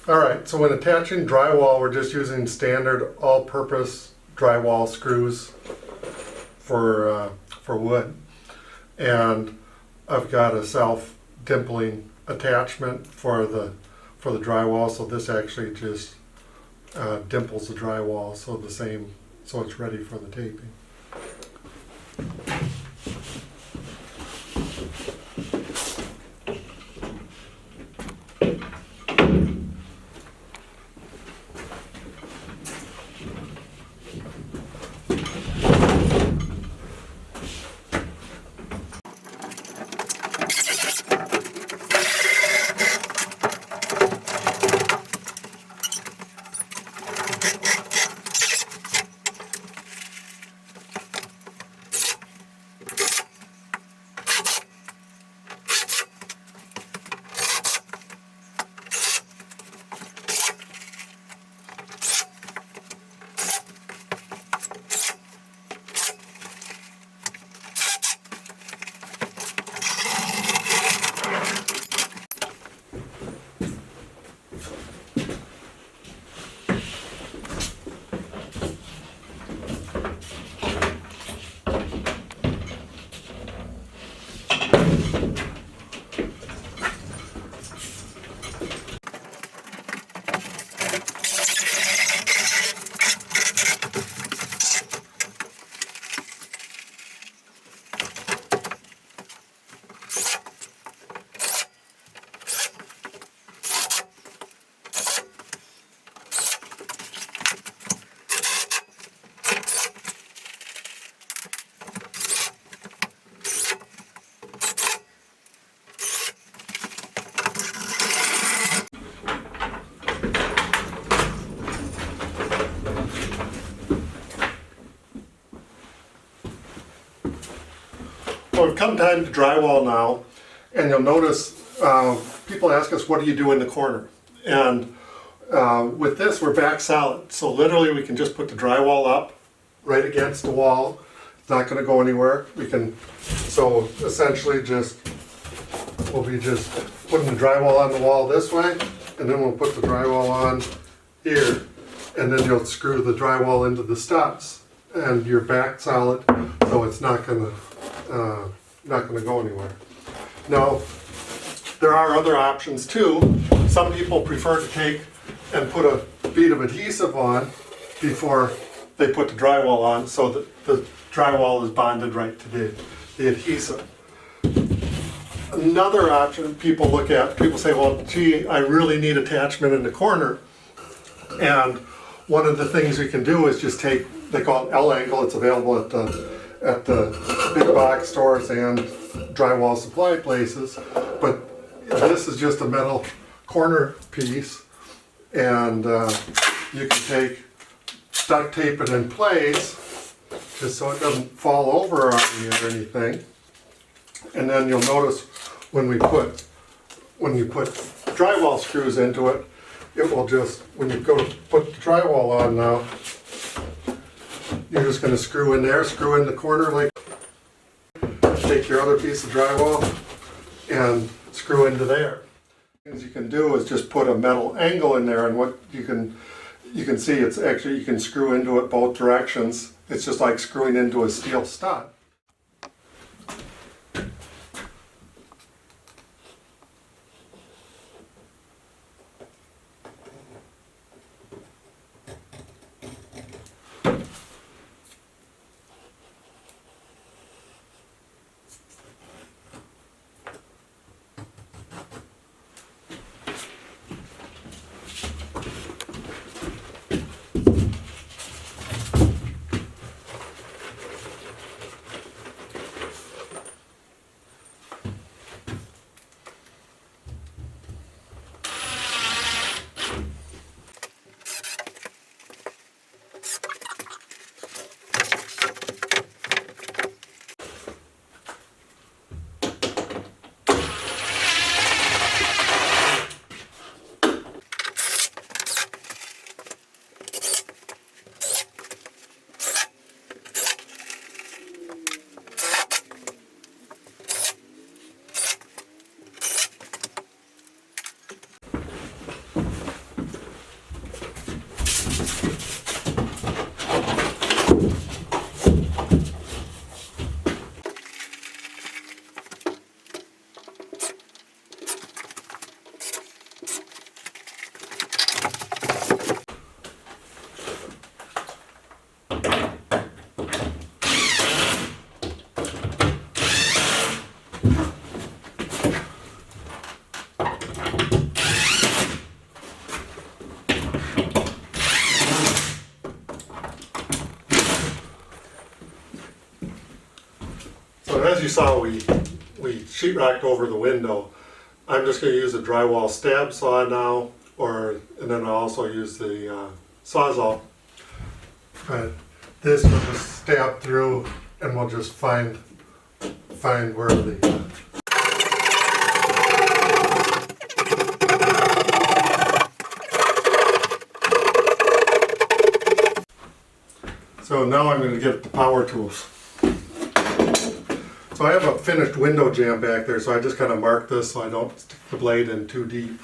Alright, so when attaching drywall, we're just using standard all-purpose drywall screws for wood. And I've got a self-dimpling attachment for the drywall, so this actually just dimples the drywall so it's ready for the taping. Well, we've come time to drywall now, and you'll notice people ask us, what do you do in the corner? And with this, we're back solid. So literally we can just put the drywall up right against the wall. It's not going to go anywhere. So essentially we'll be just putting the drywall on the wall this way, and then we'll put the drywall on here, and then you'll screw the drywall into the studs, and you're back solid, so it's not going to go anywhere. Now, there are other options too. Some people prefer to take and put a bead of adhesive on before they put the drywall on, so that the drywall is bonded right to the adhesive. Another option people look at, people say, well, gee, I really need attachment in the corner. And one of the things we can do is just take, they call it L-angle, it's available at the big box stores and drywall supply places, but this is just a metal corner piece, and you can duct tape it in place just so it doesn't fall over on you or anything. And then you'll notice when you put drywall screws into it, it will just, when you go to put the drywall on now, you're just going to screw in there, screw in the corner, like take your other piece of drywall and screw into there. Things you can do is just put a metal angle in there, and what you can see, it's actually, you can screw into it both directions. It's just like screwing into a steel stud. So as you saw, we sheetrocked over the window. I'm just going to use a drywall stab saw now, and then I'll also use the Sawzall. But this will just stab through, and we'll just find where the So now I'm going to get the power tools. So I have a finished window jamb back there, so I just kind of mark this so I don't stick the blade in too deep.